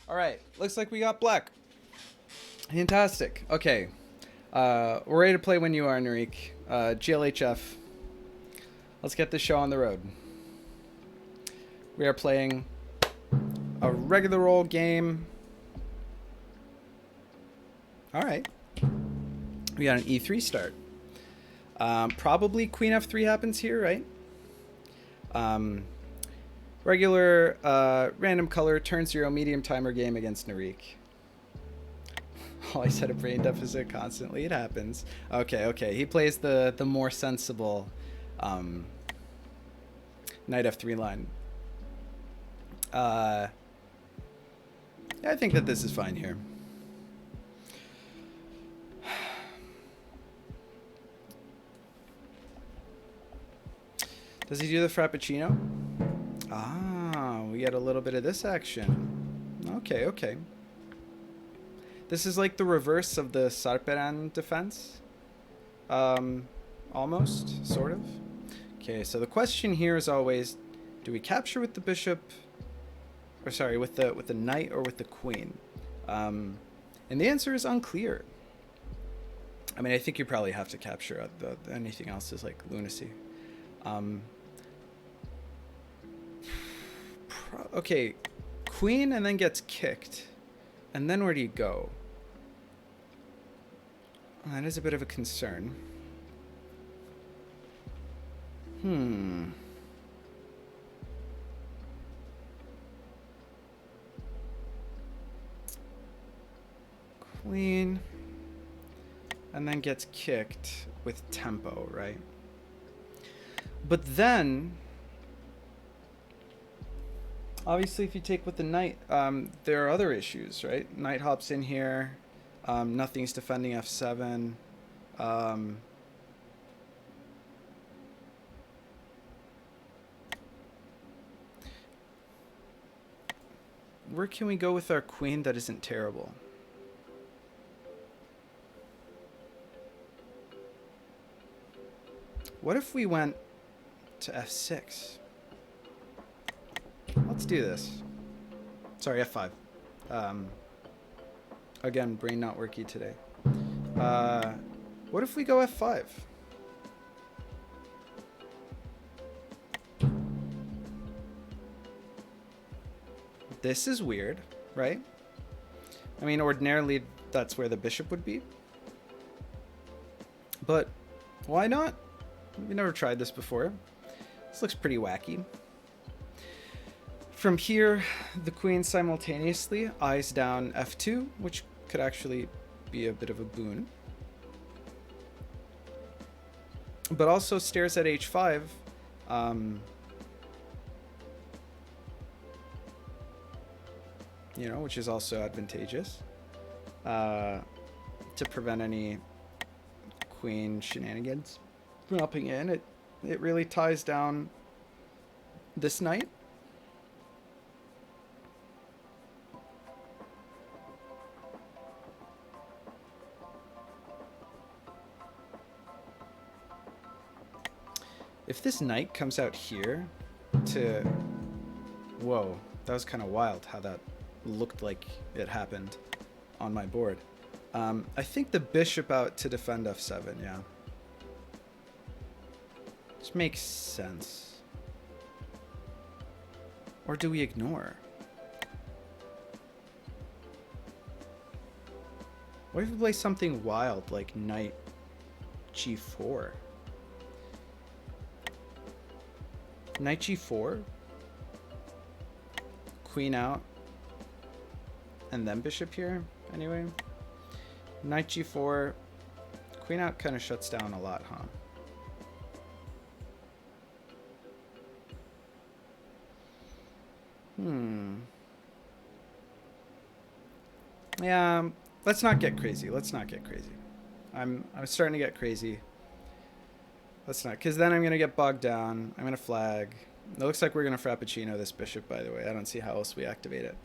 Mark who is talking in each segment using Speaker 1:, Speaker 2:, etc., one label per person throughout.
Speaker 1: All right, looks like we got black. Fantastic. Okay, we're ready to play when you are, Narik. GLHF. Let's get this show on the road. We are playing a regular role game. All right. We got an E3 start. Probably Queen F3 happens here, right? Regular random color, turn 0, medium timer game against Narik. Oh, I said a brain deficit constantly. It happens. Okay. He plays the more sensible knight F3 line. Yeah, I think that this is fine here. Does he do the Frappuccino? Ah, we get a little bit of this action. Okay. This is like the reverse of the Sarperan defense. Almost, sort of. Okay, so the question here is always, do we capture with the bishop, or sorry, with the knight or with the queen? And the answer is unclear. I mean, I think you probably have to capture. Anything else is like lunacy. Okay, queen and then gets kicked. And then where do you go? That is a bit of a concern. Queen. And then gets kicked with tempo, right? But then, obviously, if you take with the knight, there are other issues, right? Knight hops in here. Nothing's defending f7. Where can we go with our queen that isn't terrible? What if we went to f6? Let's do this. Sorry, f5. Again, brain not worky today. What if we go f5? This is weird, right? I mean, ordinarily, that's where the bishop would be. But why not? We've never tried this before. This looks pretty wacky. From here, the queen simultaneously eyes down f2, which could actually be a bit of a boon. But also stares at h5. You know, which is also advantageous to prevent any queen shenanigans from upping in. It really ties down this knight. If this knight comes out here to... Whoa, that was kind of wild how that looked like it happened on my board. I think the bishop out to defend f7, yeah. This makes sense. Or do we ignore? What if we play something wild like knight g4? Knight g4, queen out, and then bishop here, anyway. Knight g4, queen out kind of shuts down a lot, huh? Yeah, let's not get crazy. I'm starting to get crazy. Let's not, because then I'm going to get bogged down. I'm going to flag. It looks like we're going to Frappuccino this bishop, by the way. I don't see how else we activate it.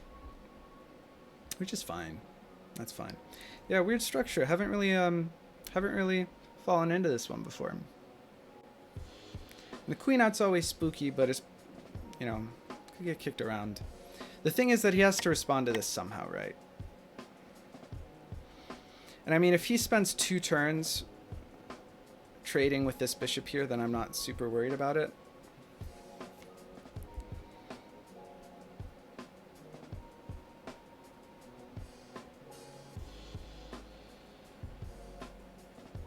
Speaker 1: Which is fine. That's fine. Yeah, weird structure. Haven't really fallen into this one before. And the queen out's always spooky, but it's, you know, could get kicked around. The thing is that he has to respond to this somehow, right? And I mean, if he spends 2 turns trading with this bishop here, then I'm not super worried about it.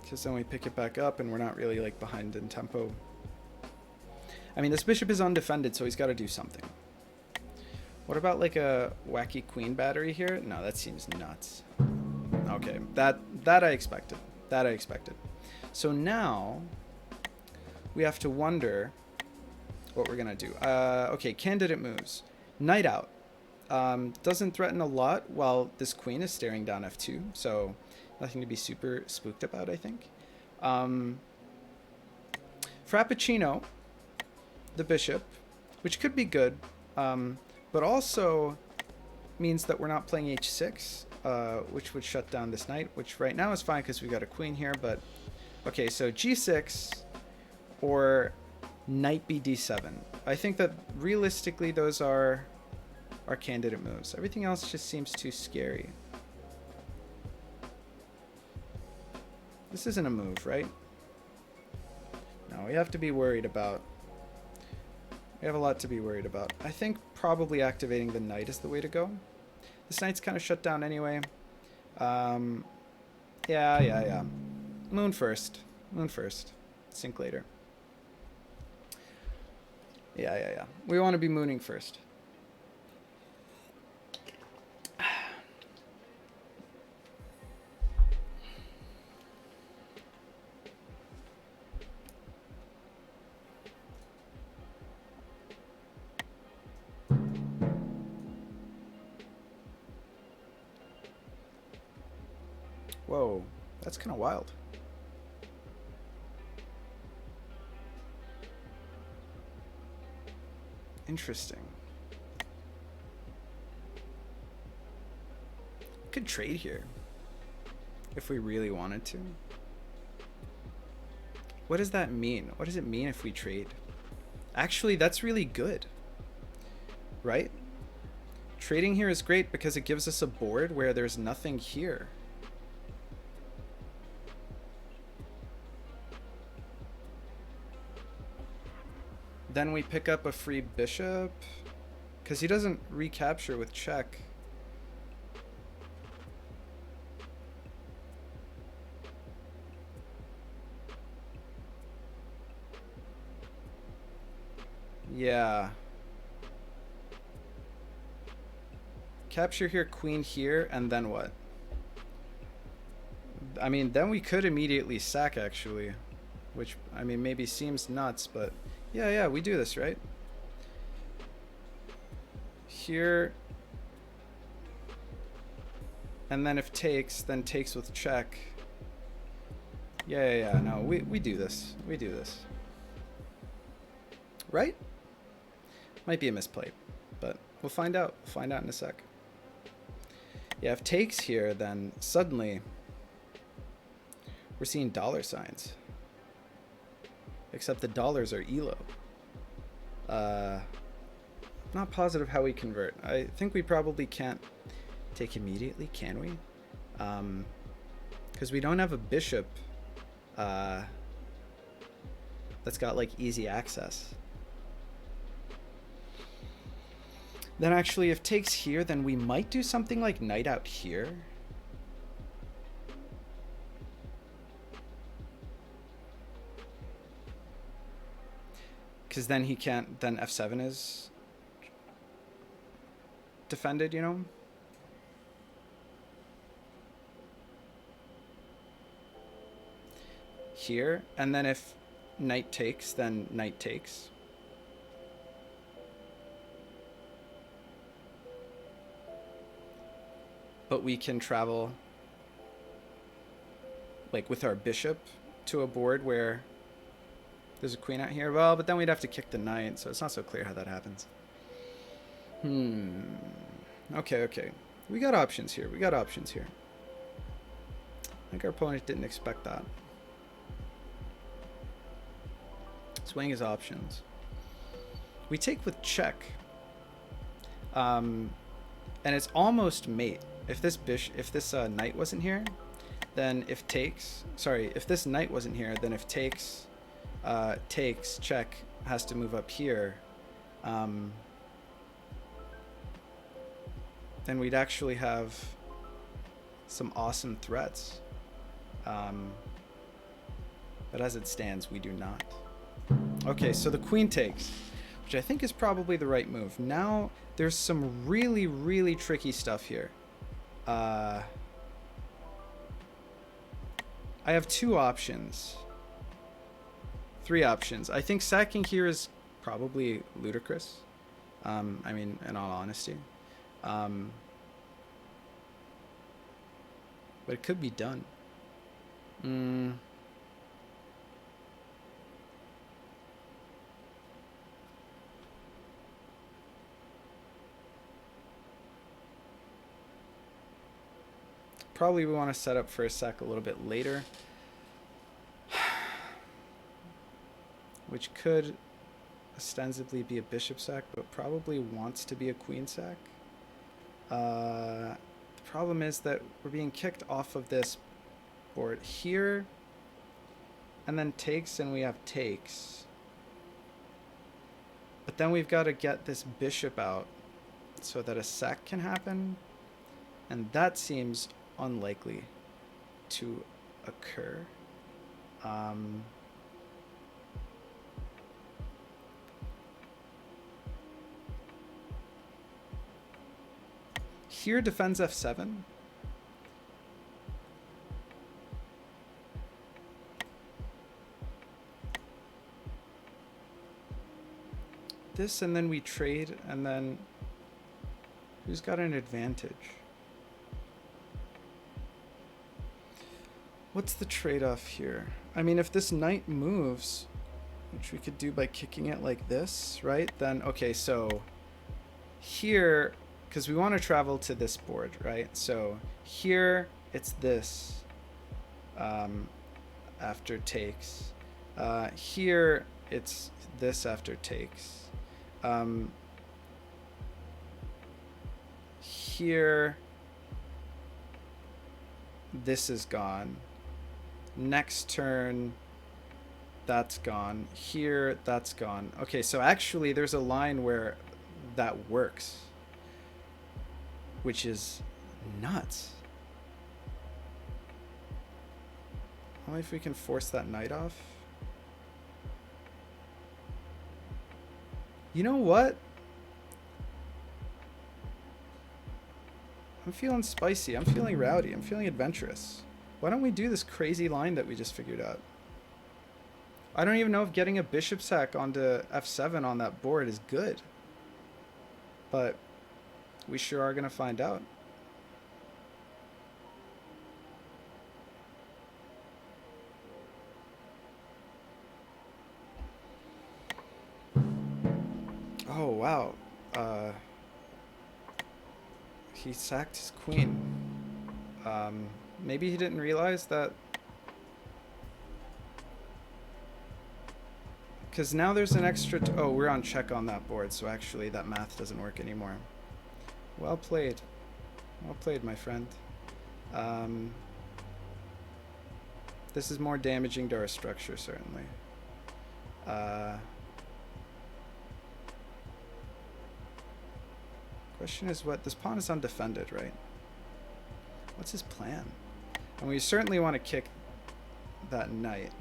Speaker 1: Because then we pick it back up and we're not really like behind in tempo. I mean, this bishop is undefended, so he's got to do something. What about like a wacky queen battery here? No, that seems nuts. Okay, that I expected. That I expected. So now we have to wonder what we're gonna do. Okay, candidate moves. Knight out. Doesn't threaten a lot while this queen is staring down f2, so nothing to be super spooked about, I think. Frappuccino, the bishop, which could be good, but also means that we're not playing h6, which would shut down this knight, which right now is fine because we got a queen here, but okay, so g6 or knight bd7. I think that realistically those are our candidate moves. Everything else just seems too scary. This isn't a move, right? No, we have to be worried about... We have a lot to be worried about. I think probably activating the knight is the way to go. This knight's kind of shut down anyway. Yeah. Moon first. Moon first. Sink later. Yeah. We want to be mooning first. Whoa, that's kind of wild. Interesting. Could trade here if we really wanted to. What does that mean? What does it mean if we trade? Actually, that's really good, right? Trading here is great because it gives us a board where there's nothing here. Then we pick up a free bishop because he doesn't recapture with check. Yeah. Capture here, queen here, and then what? I mean, then we could immediately sack, actually. Which, I mean, maybe seems nuts, but... Yeah, we do this, right? Here. And then if takes, then takes with check. Yeah, no, we do this. We do this. Right? Might be a misplay, but we'll find out. We'll find out in a sec. Yeah, if takes here, then suddenly we're seeing dollar signs. Except the dollars are ELO. Not positive how we convert. I think we probably can't take immediately, can we? Because we don't have a bishop that's got like easy access. Then actually if takes here, then we might do something like knight out here. Because then he can't, then f7 is defended, you know? Here, and then if knight takes, then knight takes. But we can travel, like, with our bishop to a board where there's a queen out here. Well, but then we'd have to kick the knight, so it's not so clear how that happens. Okay. We got options here. I think our opponent didn't expect that. Swing his options. We take with check. And it's almost mate. If this knight wasn't here, then if this knight wasn't here, then if takes check has to move up here, then we'd actually have some awesome threats. But as it stands, we do not. Okay, so the queen takes, which I think is probably the right move. Now there's some really, really tricky stuff here. I have two options. Three options. I think sacking here is probably ludicrous. I mean, in all honesty. But it could be done. Probably we want to set up for a sack a little bit later, which could ostensibly be a bishop sack, but probably wants to be a queen sack. The problem is that we're being kicked off of this board here, and then takes, and we have takes. But then we've got to get this bishop out so that a sack can happen, and that seems unlikely to occur. Here defends f7. This, and then we trade, and then who's got an advantage? What's the trade-off here? I mean, if this knight moves, which we could do by kicking it like this, right? Then, okay, so here, because we want to travel to this board, right? So here, it's this after takes. Here, it's this after takes. Here, this is gone. Next turn, that's gone. Here, that's gone. Okay, so actually there's a line where that works, which is nuts. Only if we can force that knight off. You know what? I'm feeling spicy. I'm feeling rowdy. I'm feeling adventurous. Why don't we do this crazy line that we just figured out? I don't even know if getting a bishop sack onto f7 on that board is good. But we sure are going to find out. Oh, wow. He sacked his queen. Maybe he didn't realize that. Because now there's an extra... oh, we're on check on that board, so actually that math doesn't work anymore. Well played. Well played, my friend. This is more damaging to our structure, certainly. Question is what... this pawn is undefended, right? What's his plan? And we certainly want to kick that knight.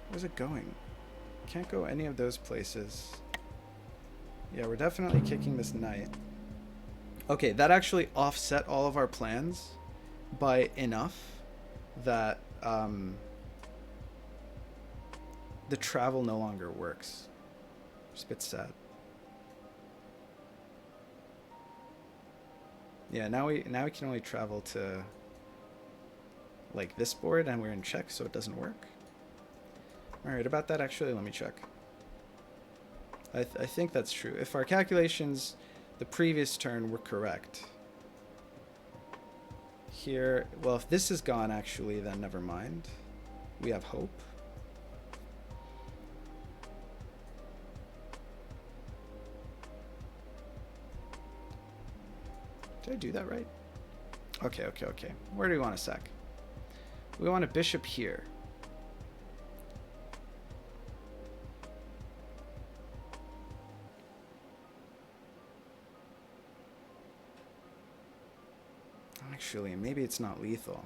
Speaker 1: Where's it going? Can't go any of those places. Yeah, we're definitely kicking this knight. Okay, that actually offset all of our plans by enough that the travel no longer works. It's a bit sad. Yeah, now we can only travel to like this board, and we're in check, so it doesn't work. All right, about that, actually, let me check. I think that's true. If our calculations the previous turn were correct. Here, well, if this is gone, actually, then never mind. We have hope. Did I do that right? Okay, okay, okay. Where do we want to sack? We want a bishop here. Actually, maybe it's not lethal.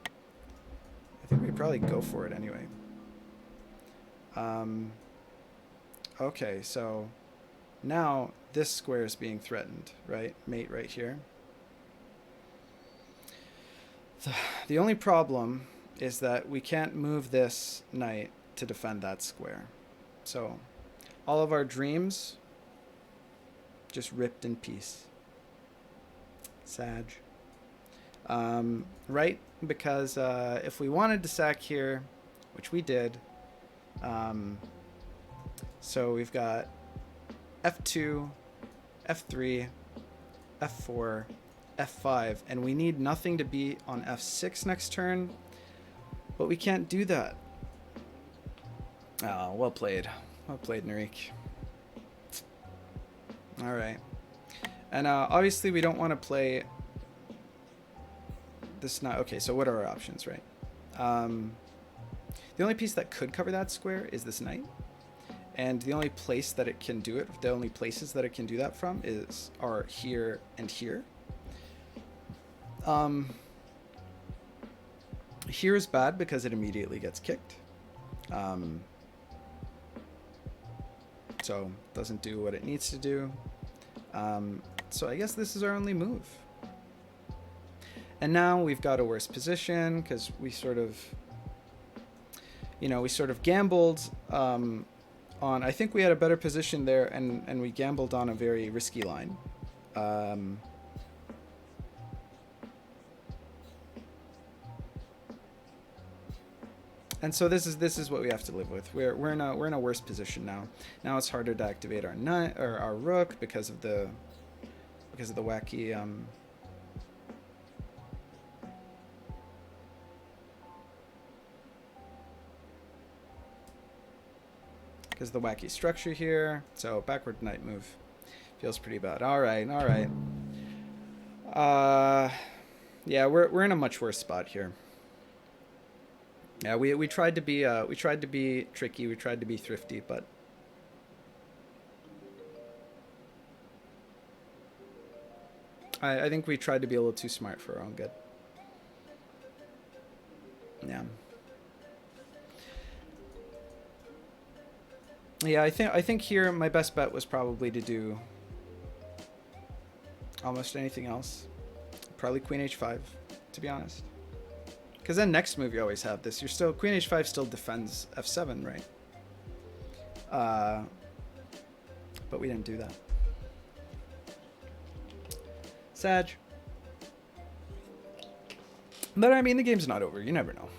Speaker 1: I think we probably go for it anyway. Okay, so now this square is being threatened, right? Mate right here. The only problem is that we can't move this knight to defend that square. So all of our dreams just ripped in peace. Sag. Right? Because if we wanted to sack here, which we did, so we've got f2, f3, f4, f5, and we need nothing to be on f6 next turn, but we can't do that. Oh, well played. Well played, Narik. All right. And obviously we don't want to play this knight. Okay, so what are our options, right? The only piece that could cover that square is this knight. And the only place that it can do it, the only places that it can do that from are here and here. Here is bad because it immediately gets kicked. So doesn't do what it needs to do. So I guess this is our only move. And now we've got a worse position because we sort of, we sort of gambled on, I think we had a better position there, and we gambled on a very risky line. And so this is what we have to live with. We're in a worse position now. Now it's harder to activate our knight or our rook because of the wacky because the wacky structure here. So backward knight move feels pretty bad. All right. Yeah, we're in a much worse spot here. Yeah, we tried to be tricky. We tried to be thrifty, but I think we tried to be a little too smart for our own good. Yeah. Yeah, I think here my best bet was probably to do almost anything else. Probably Queen H5, to be honest. Because then next move you always have this. Queen H5 still defends F7, right? But we didn't do that. Sag. But I mean, the game's not over. You never know.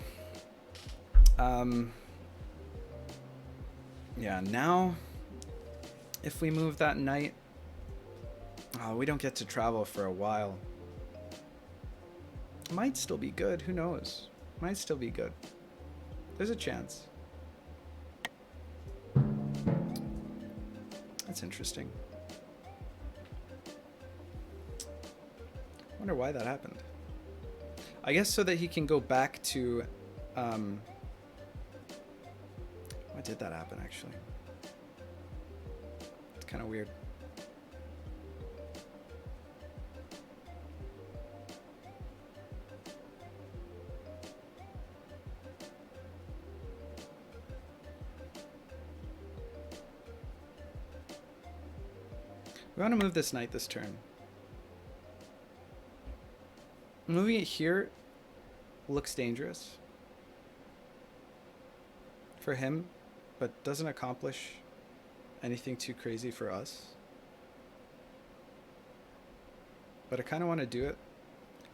Speaker 1: Yeah, now if we move that knight, we don't get to travel for a while. Might still be good. Who knows? Might still be good. There's a chance. That's interesting. Wonder why that happened. I guess so that he can go back to why did that happen, actually? It's kind of weird. We want to move this knight this turn. Moving it here looks dangerous for him, but doesn't accomplish anything too crazy for us. But I kind of want to do it.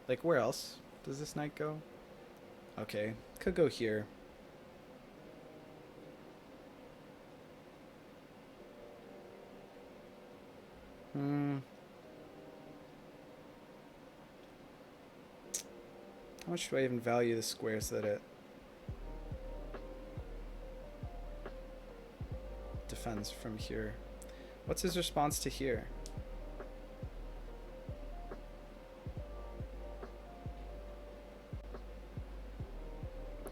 Speaker 1: Like, where else does this knight go? Okay, could go here. How much do I even value the squares that it defends from here? What's his response to here?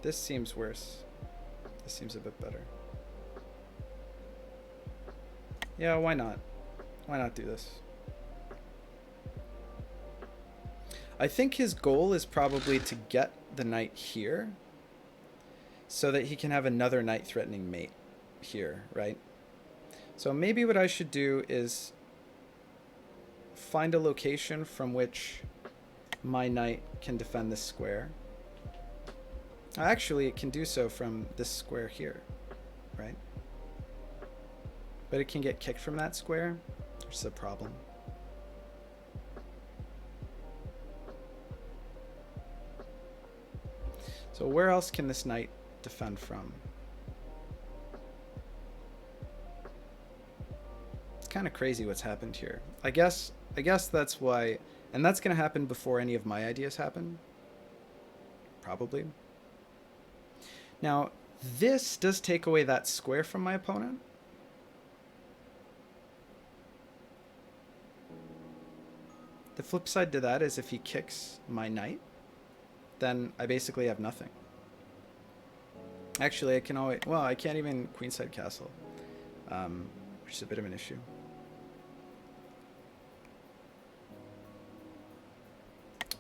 Speaker 1: This seems worse. This seems a bit better. Yeah, why not? Why not do this? I think his goal is probably to get the knight here so that he can have another knight threatening mate here, right? So maybe what I should do is find a location from which my knight can defend this square. Actually, it can do so from this square here, right? But it can get kicked from that square, which is a problem. So where else can this knight defend from? It's kind of crazy what's happened here. I guess that's why, and that's going to happen before any of my ideas happen. Probably. Now, this does take away that square from my opponent. The flip side to that is if he kicks my knight, then I basically have nothing. Actually, I can always... Well, I can't even queenside castle, which is a bit of an issue.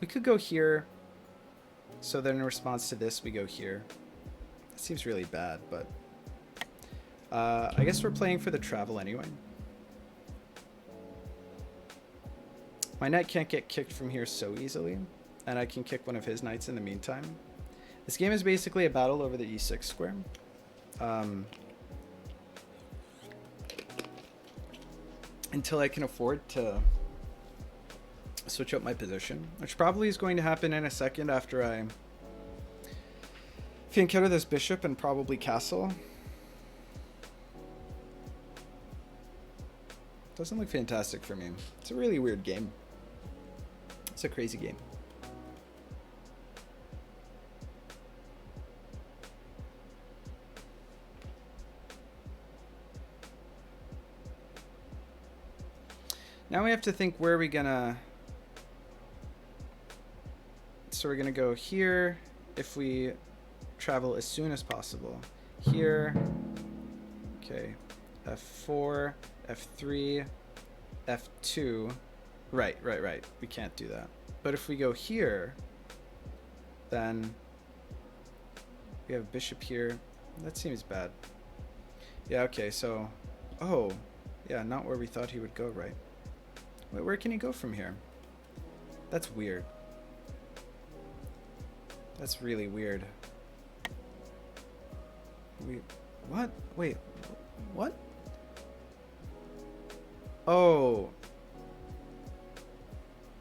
Speaker 1: We could go here, so then in response to this, we go here. It seems really bad, but... I guess we're playing for the travel anyway. My knight can't get kicked from here so easily, and I can kick one of his knights in the meantime. This game is basically a battle over the e6 square. Until I can afford to switch up my position, which probably is going to happen in a second after I fianchetto this bishop and probably castle. Doesn't look fantastic for me. It's a really weird game. It's a crazy game. Now we have to think where are we gonna... So we're gonna go here if we travel as soon as possible. Here. Okay. F4, F3, F2. Right. We can't do that. But if we go here, then we have bishop here. That seems bad. Yeah, okay, so... Oh, yeah, not where we thought he would go, right? Wait, where can he go from here? That's weird. That's really weird. What? Wait, what? Oh.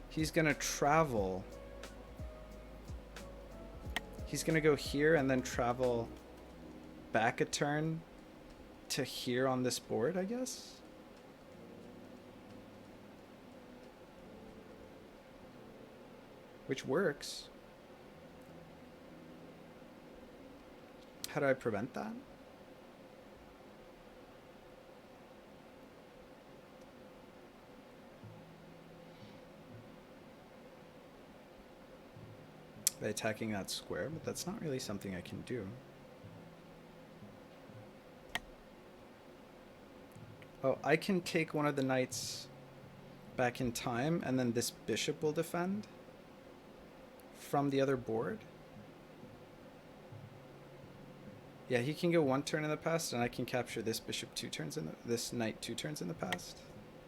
Speaker 1: He's gonna travel. He's gonna go here and then travel back a turn to here on this board, I guess? Which works. How do I prevent that? By attacking that square, but that's not really something I can do. Oh, I can take one of the knights back in time, and then this bishop will defend from the other board. Yeah, he can go one turn in the past, and I can capture this bishop 2 turns in this knight 2 turns in the past.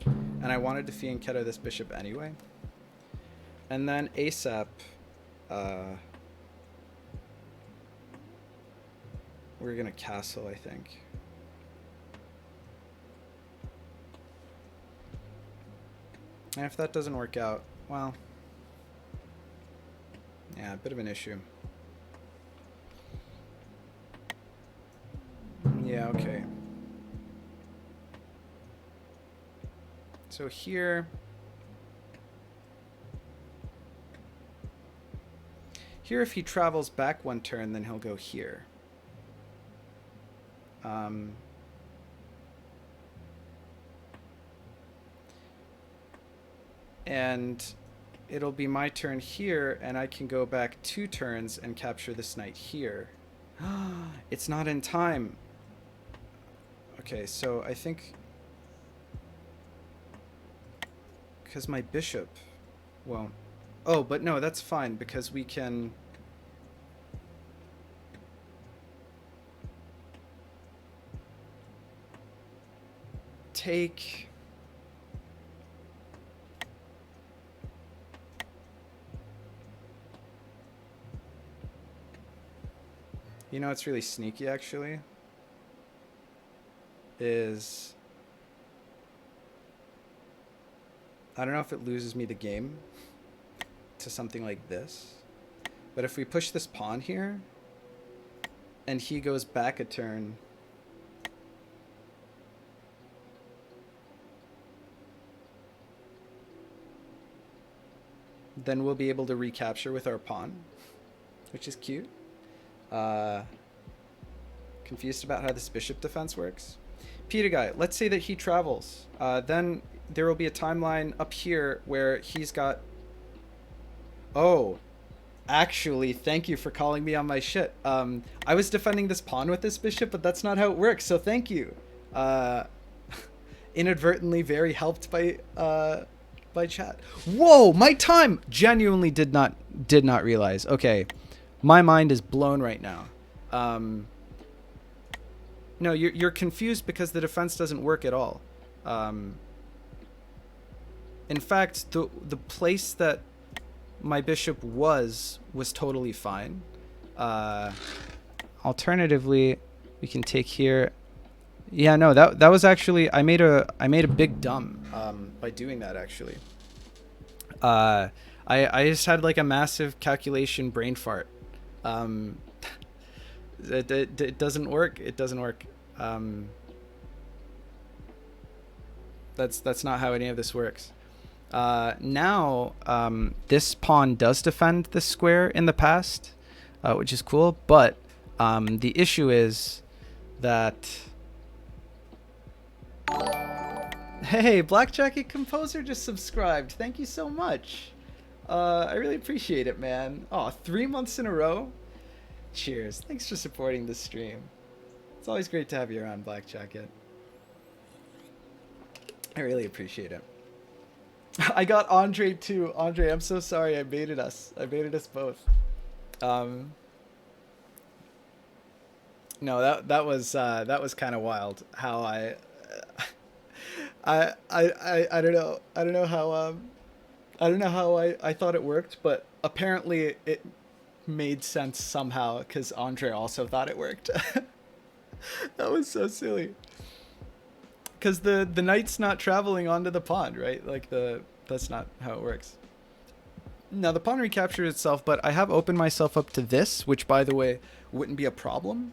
Speaker 1: And I wanted to fianchetto this bishop anyway. And then ASAP, we're gonna castle, I think. And if that doesn't work out, well, yeah, a bit of an issue. Yeah, okay. So here... Here, if he travels back one turn, then he'll go here. And it'll be my turn here, and I can go back 2 turns and capture this knight here. It's not in time. Okay, so I think... Because my bishop won't... Oh, but no, that's fine, because we can... take... You know, it's really sneaky, actually. Is... I don't know if it loses me the game to something like this. But if we push this pawn here, and he goes back a turn... then we'll be able to recapture with our pawn, which is cute. Confused about how this bishop defense works. Peter guy, let's say that he travels. Then there will be a timeline up here where he's got... Oh, actually, thank you for calling me on my shit. I was defending this pawn with this bishop, but that's not how it works, so thank you. Inadvertently very helped by chat. Whoa, my time! Genuinely did not realize. Okay, my mind is blown right now. No, you're confused because the defense doesn't work at all. In fact, the place that my bishop was totally fine. Alternatively, we can take here. Yeah, no, that was actually... I made a big dumb by doing that, actually. I just had like a massive calculation brain fart. It doesn't work. It doesn't work. That's not how any of this works. Now, this pawn does defend this square in the past, which is cool. But the issue is that... Hey, Black Jacket Composer just subscribed. Thank you so much. I really appreciate it, man. Oh, 3 months in a row. Cheers. Thanks for supporting the stream. It's always great to have you around, Black Jacket. I really appreciate it. I got Andre too. Andre, I'm so sorry. I baited us. I baited us both. No, that was kind of wild. How I don't know. I don't know how I thought it worked, but apparently it made sense somehow because Andre also thought it worked. That was so silly. Because the knight's not traveling onto the pawn, right? Like that's not how it works. Now the pawn recaptures itself, but I have opened myself up to this, which by the way wouldn't be a problem.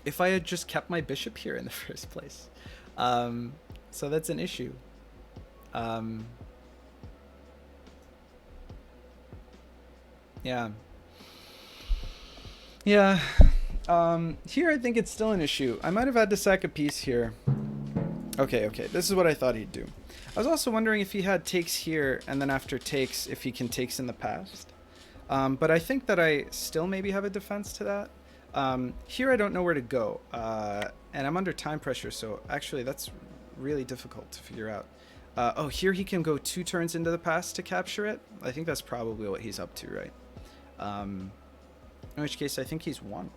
Speaker 1: If I had just kept my bishop here in the first place. So that's an issue. Yeah. Yeah. Here I think it's still an issue. I might have had to sack a piece here. Okay. This is what I thought he'd do. I was also wondering if he had takes here, and then after takes, if he can takes in the past. But I think that I still maybe have a defense to that. Here I don't know where to go. And I'm under time pressure, so actually that's really difficult to figure out. Oh, here he can go 2 turns into the past to capture it. I think that's probably what he's up to, right? In which case I think he's won.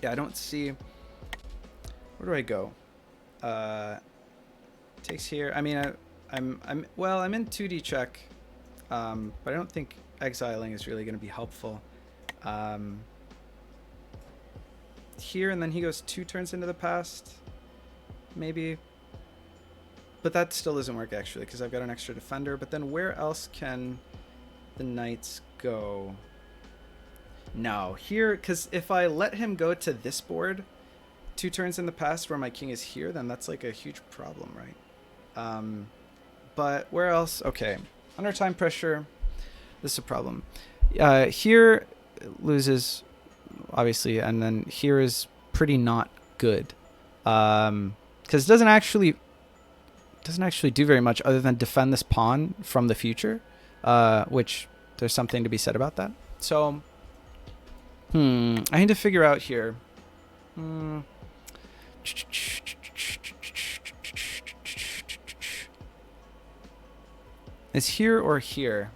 Speaker 1: Yeah, I don't see... Where do I go? Takes here. I mean, I'm in 2D check, but I don't think exiling is really going to be helpful. Here, and then he goes 2 turns into the past, maybe. But that still doesn't work, actually, because I've got an extra defender. But then where else can the knights go? No, here, because if I let him go to this board 2 turns in the past where my king is here, then that's like a huge problem, right? But where else? Okay, under time pressure, this is a problem. Here loses, obviously, and then here is pretty not good, because it doesn't actually do very much other than defend this pawn from the future, which there's something to be said about that. So I need to figure out here. Hmm. Is here or here?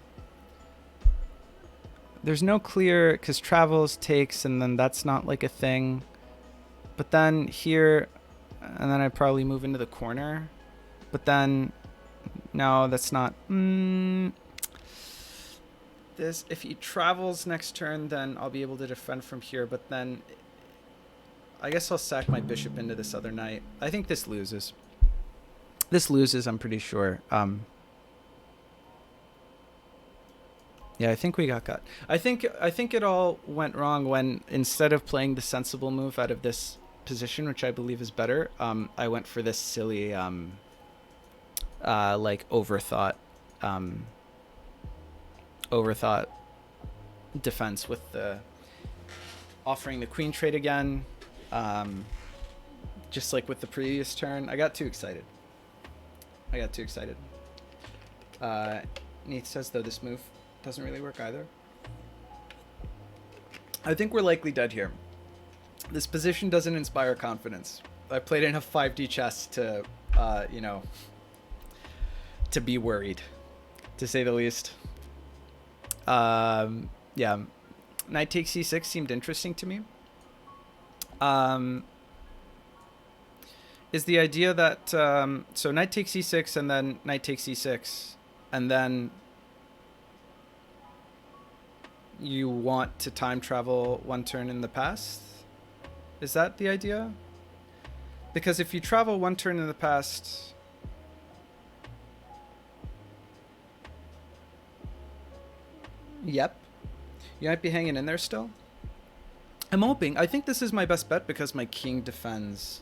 Speaker 1: There's no clear, because travels takes, and then that's not like a thing. But then here, and then I'd probably move into the corner. But then, no, that's not. This, if he travels next turn, then I'll be able to defend from here. But then, I guess I'll sack my bishop into this other knight. I think this loses. This loses, I'm pretty sure. Yeah, I think we got cut. I think it all went wrong when, instead of playing the sensible move out of this position, which I believe is better, I went for this silly like overthought defense with the offering the queen trade again, just like with the previous turn. I got too excited. Neith says, though, this move doesn't really work either. I think we're likely dead here. This position doesn't inspire confidence. I played enough 5D chess to, to be worried, to say the least. Yeah, knight takes c6 seemed interesting to me. Is the idea that so knight takes c6 and then knight takes c6, and then you want to time travel one turn in the past? Is that the idea? Because if you travel one turn in the past, yep, you might be hanging in there still. I'm hoping. I think this is my best bet because my king defends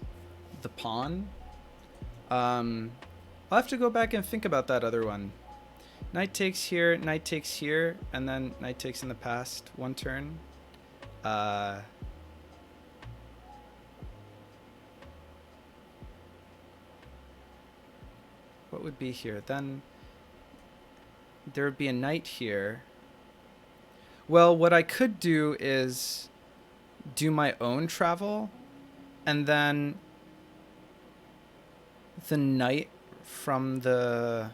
Speaker 1: the pawn. I'll have to go back and think about that other one. Knight takes here, and then knight takes in the past one turn. What would be here? Then there would be a knight here. Well, what I could do is do my own travel, and then the knight from the...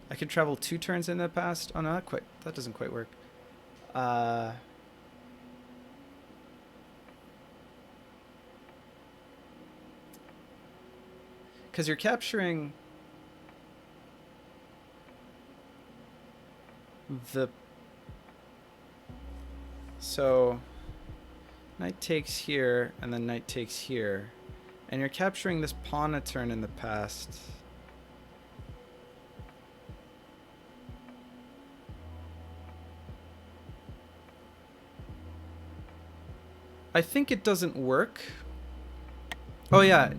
Speaker 1: I could travel 2 turns in the past. Oh, no, that doesn't quite work. Because you're capturing the... So knight takes here, and then knight takes here. And you're capturing this pawn a turn in the past. I think it doesn't work. Oh yeah,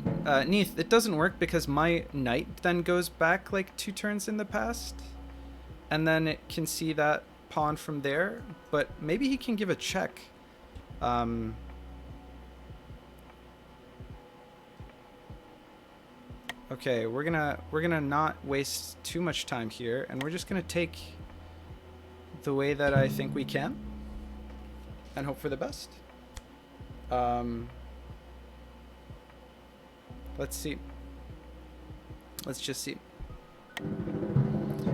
Speaker 1: Neith, it doesn't work because my knight then goes back like 2 turns in the past. And then it can see that pawn from there. But maybe he can give a check. Okay, we're gonna not waste too much time here, and we're just gonna take the way that I think we can and hope for the best. Let's see. Let's just see.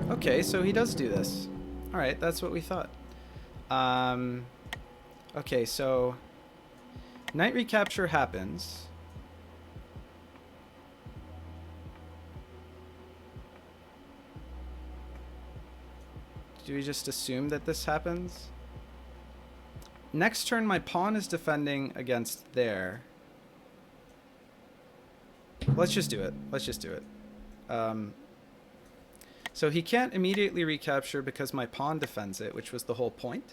Speaker 1: Okay, so he does do this. All right, that's what we thought. Okay, so knight recapture happens. Do we just assume that this happens? Next turn, my pawn is defending against there. Let's just do it. So he can't immediately recapture because my pawn defends it, which was the whole point.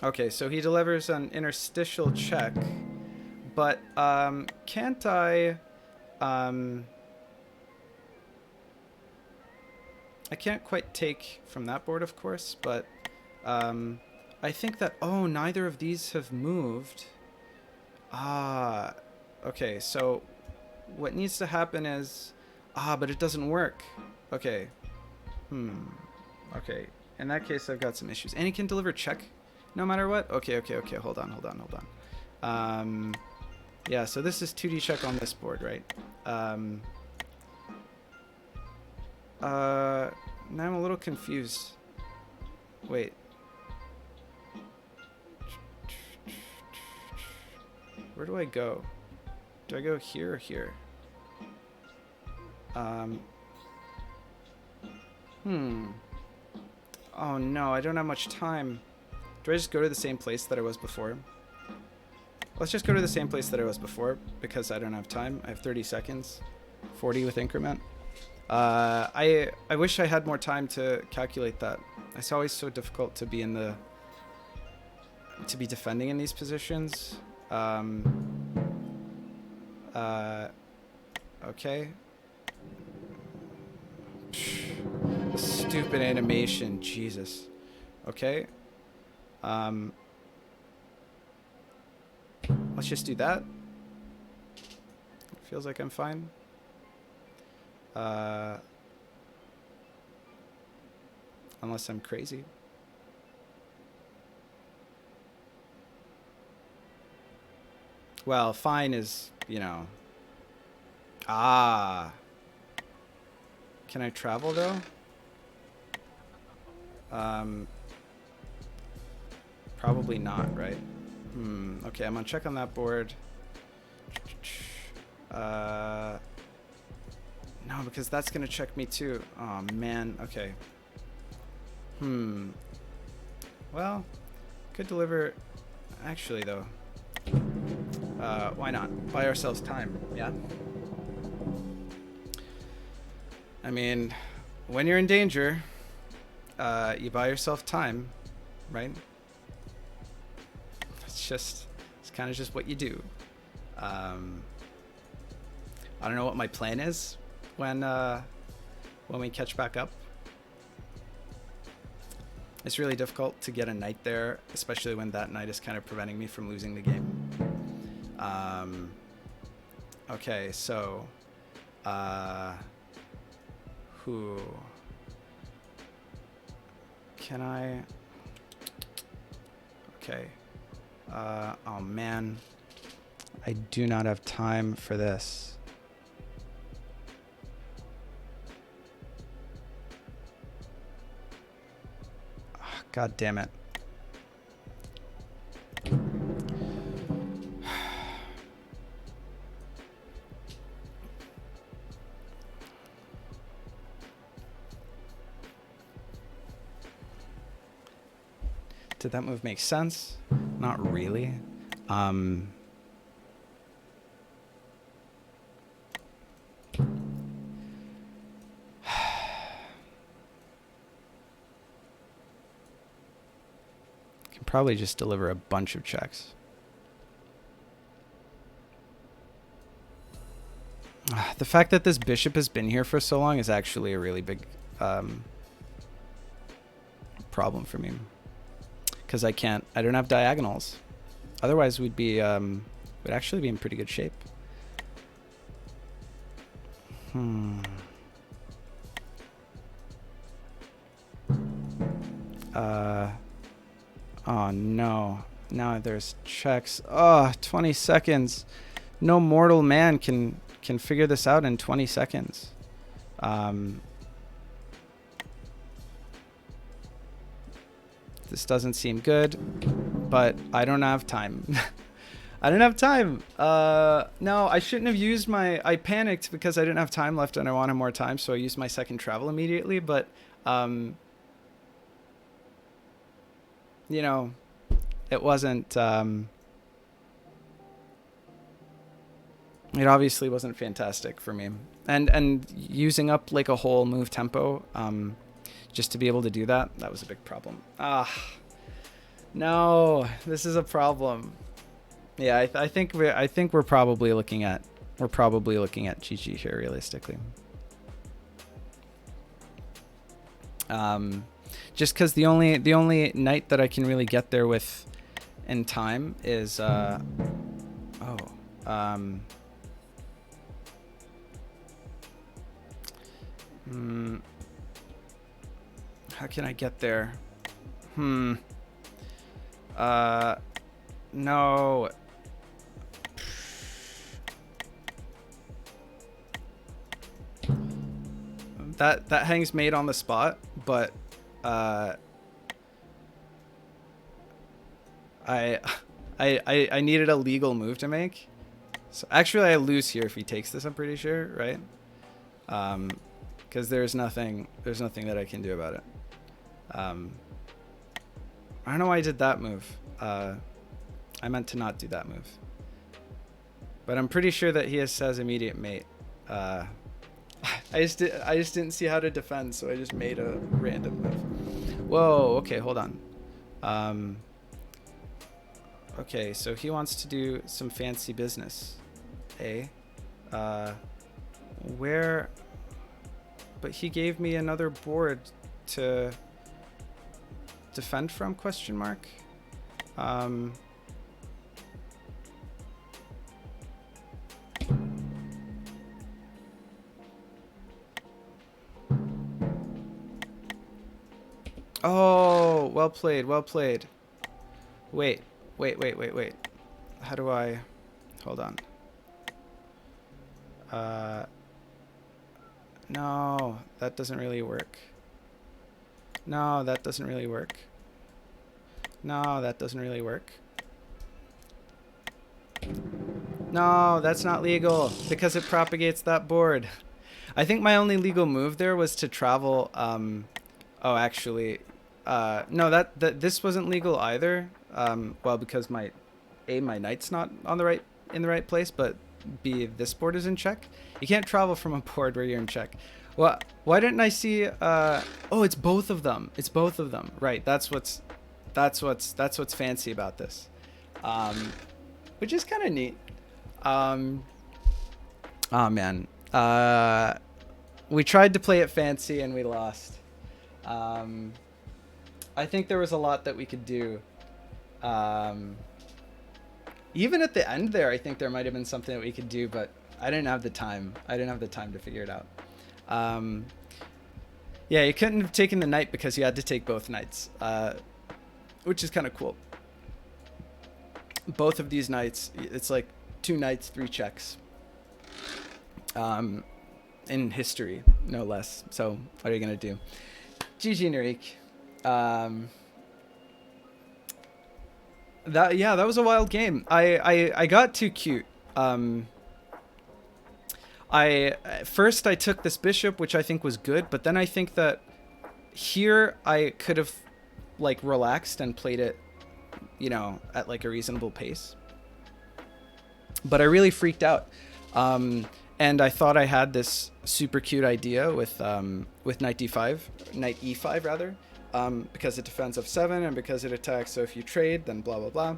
Speaker 1: Okay, so he delivers an interstitial check, but can't I... I can't quite take from that board, of course, but I think that... Oh, neither of these have moved. Ah, okay, so what needs to happen is... Ah, but it doesn't work. Okay. Okay. In that case, I've got some issues. And he can deliver check no matter what? Okay. Hold on. Yeah, so this is 2D check on this board, right? Now I'm a little confused. Wait. Where do I go? Do I go here or here? Oh no, I don't have much time. Do I just go to the same place that I was before? Let's just go to the same place that I was before because I don't have time. I have 30 seconds. 40 with increment. I wish I had more time to calculate that. It's always so difficult to be defending in these positions. Okay. The stupid animation, Jesus. Okay. Let's just do that. Feels like I'm fine. Unless I'm crazy. Well, fine is, you know. Ah. Can I travel though? Probably not, right? Okay, I'm gonna check on that board. No, because that's gonna check me too. Oh man, okay. Well, could deliver. Actually, though, why not buy ourselves time? Yeah. I mean, when you're in danger, you buy yourself time, right? It's kind of just what you do. I don't know what my plan is when we catch back up. It's really difficult to get a knight there, especially when that knight is kind of preventing me from losing the game. Okay, so who can I? Okay. Oh man, I do not have time for this. Oh, God damn it. Did that move make sense? Not really. Can probably just deliver a bunch of checks. The fact that this bishop has been here for so long is actually a really big problem for me. Because I don't have diagonals. Otherwise we'd actually be in pretty good shape. Oh no. Now there's checks. Oh, 20 seconds. No mortal man can figure this out in 20 seconds. This doesn't seem good, but I don't have time. I don't have time. No, I shouldn't have used I panicked because I didn't have time left and I wanted more time, so I used my second travel immediately, but, you know, it wasn't, it obviously wasn't fantastic for me. And using up like a whole move tempo, just to be able to do that was a big problem. No, this is a problem. Yeah, I think we're probably looking at GG here realistically. Just because the only knight that I can really get there with in time is How can I get there? No. That hangs mate on the spot, but I needed a legal move to make. So actually I lose here if he takes this, I'm pretty sure, right? Because there's nothing that I can do about it. I don't know why I did that move. I meant to not do that move. But I'm pretty sure that he has immediate mate. I just didn't see how to defend, so I just made a random move. Whoa, okay, hold on. Okay, so he wants to do some fancy business. Where? But he gave me another board to defend from, question mark. Oh, well played, well played. Wait. How do I... Hold on. No, that doesn't really work. No, that doesn't really work. No, that doesn't really work. No, that's not legal because it propagates that board. I think my only legal move there was to travel. Oh, actually, no, that this wasn't legal either. Well, because my knight's not on in the right place, but B, this board is in check. You can't travel from a board where you're in check. Well, why didn't I see? Oh, it's both of them. It's both of them. Right. That's what's fancy about this, which is kind of neat. Oh man. We tried to play it fancy and we lost. I think there was a lot that we could do. Even at the end there, I think there might have been something that we could do, but I didn't have the time. I didn't have the time to figure it out. Yeah, you couldn't have taken the knight because you had to take both knights, which is kind of cool. Both of these knights, it's like 2 knights, 3 checks. In history, no less. So what are you going to do? GG, Narik. That was a wild game. I got too cute. First I took this bishop, which I think was good, but then I think that here I could have like relaxed and played it, you know, at like a reasonable pace. But I really freaked out. And I thought I had this super cute idea with knight e5 rather, because it defends f7 and because it attacks. So if you trade, then blah blah blah.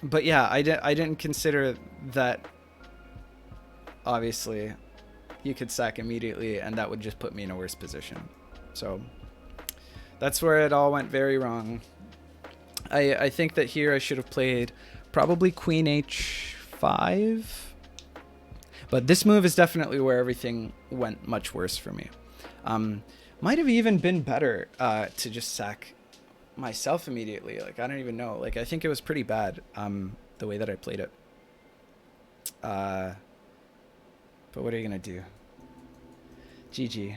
Speaker 1: But yeah, I didn't consider that. Obviously, you could sack immediately, and that would just put me in a worse position. So that's where it all went very wrong. I think that here I should have played probably queen h5, but this move is definitely where everything went much worse for me. Might have even been better to just sack myself immediately. Like, I don't even know. Like, I think it was pretty bad, the way that I played it. But what are you gonna do? GG.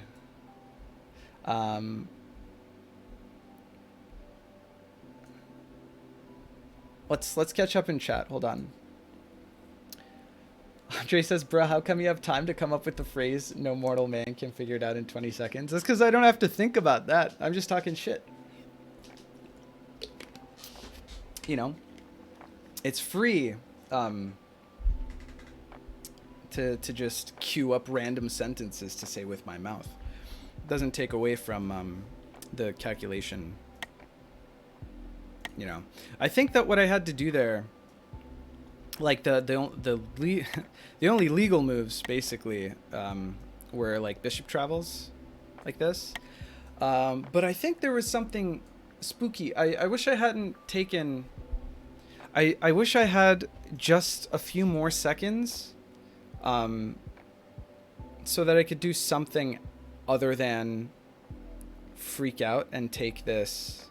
Speaker 1: Let's catch up in chat. Hold on. Andre says, bruh, how come you have time to come up with the phrase no mortal man can figure it out in 20 seconds? That's because I don't have to think about that. I'm just talking shit. You know, it's free to just cue up random sentences to say with my mouth. It doesn't take away from the calculation. You know, I think that what I had to do there, like the only legal moves basically were like bishop travels, like this. But I think there was something spooky. I wish I hadn't taken. I wish I had just a few more seconds, so that I could do something other than freak out and take this.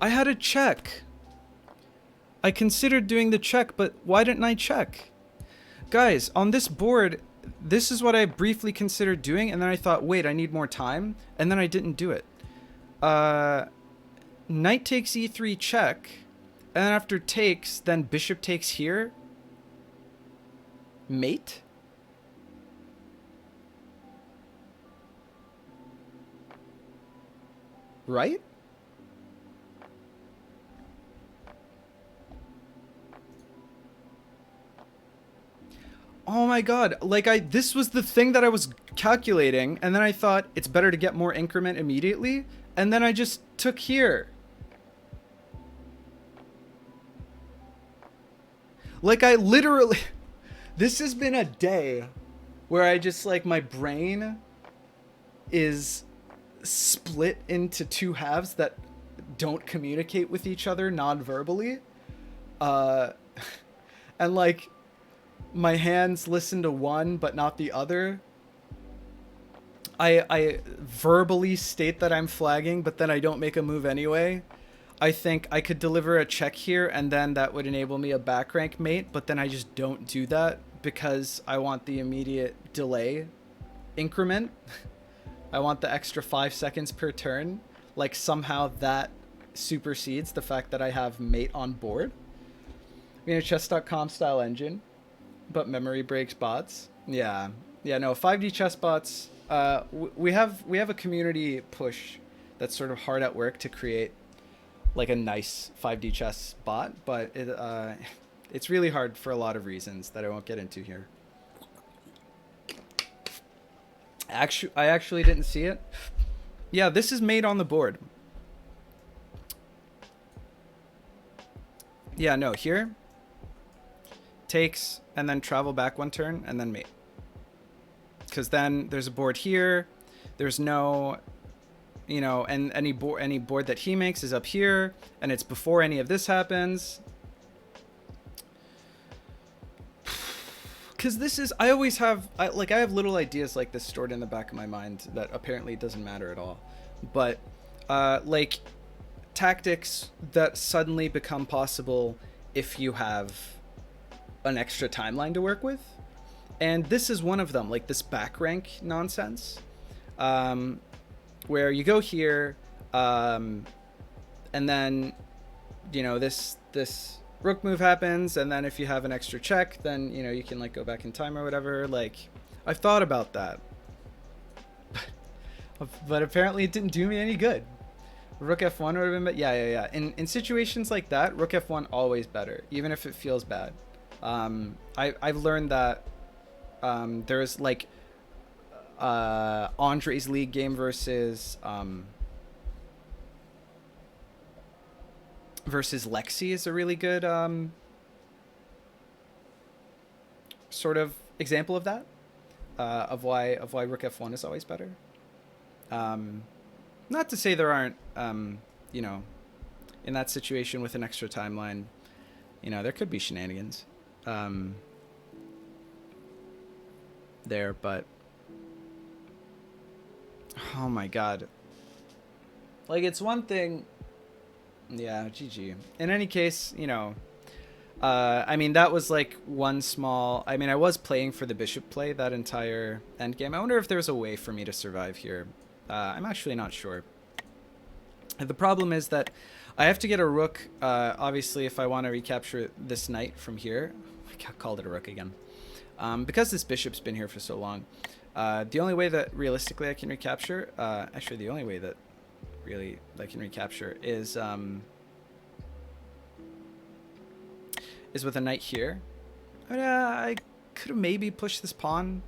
Speaker 1: I had a check. I considered doing the check, but why didn't I check? Guys, on this board, this is what I briefly considered doing, and then I thought, wait, I need more time, and then I didn't do it. Knight takes e3 check, and then after takes, then bishop takes here. Mate? Right? Oh my god, like this was the thing that I was calculating, and then I thought it's better to get more increment immediately, and then I just took here. Like I literally, this has been a day where I just like, my brain is split into two halves that don't communicate with each other non-verbally. And like, my hands listen to one but not the other. I verbally state that I'm flagging, but then I don't make a move anyway. I think I could deliver a check here, and then that would enable me a back rank mate, but then I just don't do that because I want the immediate delay increment. I want the extra 5 seconds per turn. Like somehow that supersedes the fact that I have mate on board. I mean, a chess.com style engine, but memory breaks bots. Yeah, no, 5D chess bots. We have a community push that's sort of hard at work to create like a nice 5D chess bot, but it's really hard for a lot of reasons that I won't get into here. I actually didn't see it. Yeah, this is made on the board. Yeah, no, here takes and then travel back one turn and then mate. Because then there's a board here. There's no, you know, and any board that he makes is up here, and it's before any of this happens. Because this is, I always have, I have little ideas like this stored in the back of my mind that apparently doesn't matter at all. But like tactics that suddenly become possible if you have an extra timeline to work with. And this is one of them, like this back rank nonsense, where you go here, and then, you know, this rook move happens, and then if you have an extra check, then, you know, you can like go back in time or whatever. Like, I've thought about that, but apparently it didn't do me any good. Rook f1 would have been, yeah. In situations like that, rook f1 always better, even if it feels bad. I've learned that. There's like Andre's League game versus Lexi is a really good sort of example of that, of why rook f1 is always better. Not to say there aren't, you know, in that situation with an extra timeline, you know, there could be shenanigans there, but oh my god, like, it's one thing. Yeah, GG. In any case, you know, I mean, that was like one small, I mean, I was playing for the bishop play that entire endgame. I wonder if there's a way for me to survive here. I'm actually not sure. The problem is that I have to get a rook, obviously, if I want to recapture this knight from here. I called it a rook again. Because this bishop's been here for so long, the only way that realistically I can recapture, actually the only way that really I can recapture is with a knight here. I could have maybe pushed this pawn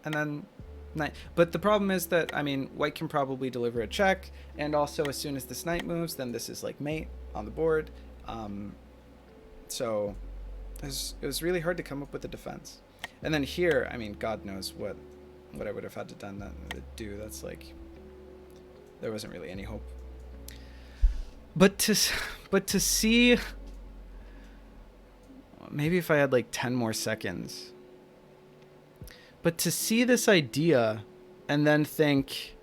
Speaker 1: and then knight, but the problem is that, I mean, white can probably deliver a check, and also as soon as this knight moves, then this is like mate on the board. So it was really hard to come up with a defense. And then here, I mean, God knows what I would have had to do. That's like, there wasn't really any hope. But to see, maybe if I had like 10 more seconds, But to see this idea and then think,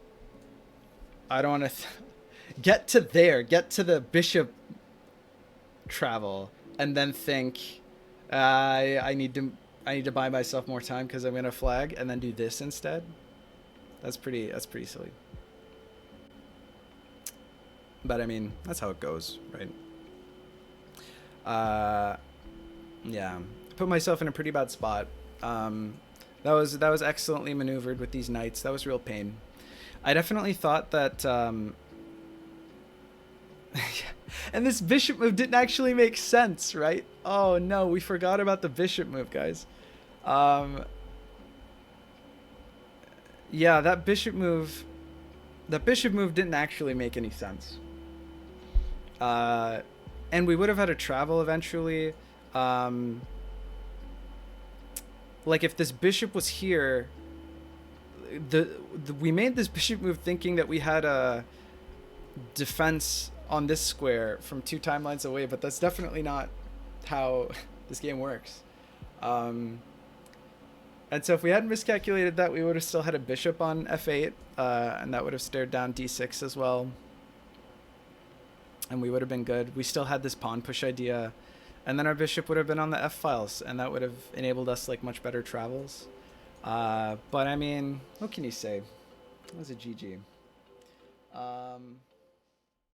Speaker 1: I don't want to get to there, get to the bishop travel, and then think, I need to buy myself more time because I'm gonna flag, and then do this instead. That's pretty silly. But I mean, that's how it goes, right? Yeah, put myself in a pretty bad spot. That was excellently maneuvered with these knights. That was real pain. I definitely thought that. And this bishop move didn't actually make sense, right? Oh no, we forgot about the bishop move, guys. Yeah, that bishop move didn't actually make any sense. And we would have had to travel eventually. Like if this bishop was here, we made this bishop move thinking that we had a defense on this square from 2 timelines away, but that's definitely not how this game works. And so if we hadn't miscalculated that, we would have still had a bishop on f8, and that would have stared down d6 as well. And we would have been good. We still had this pawn push idea, and then our bishop would have been on the f-files, and that would have enabled us like much better travels. But I mean, what can you say? It was a GG.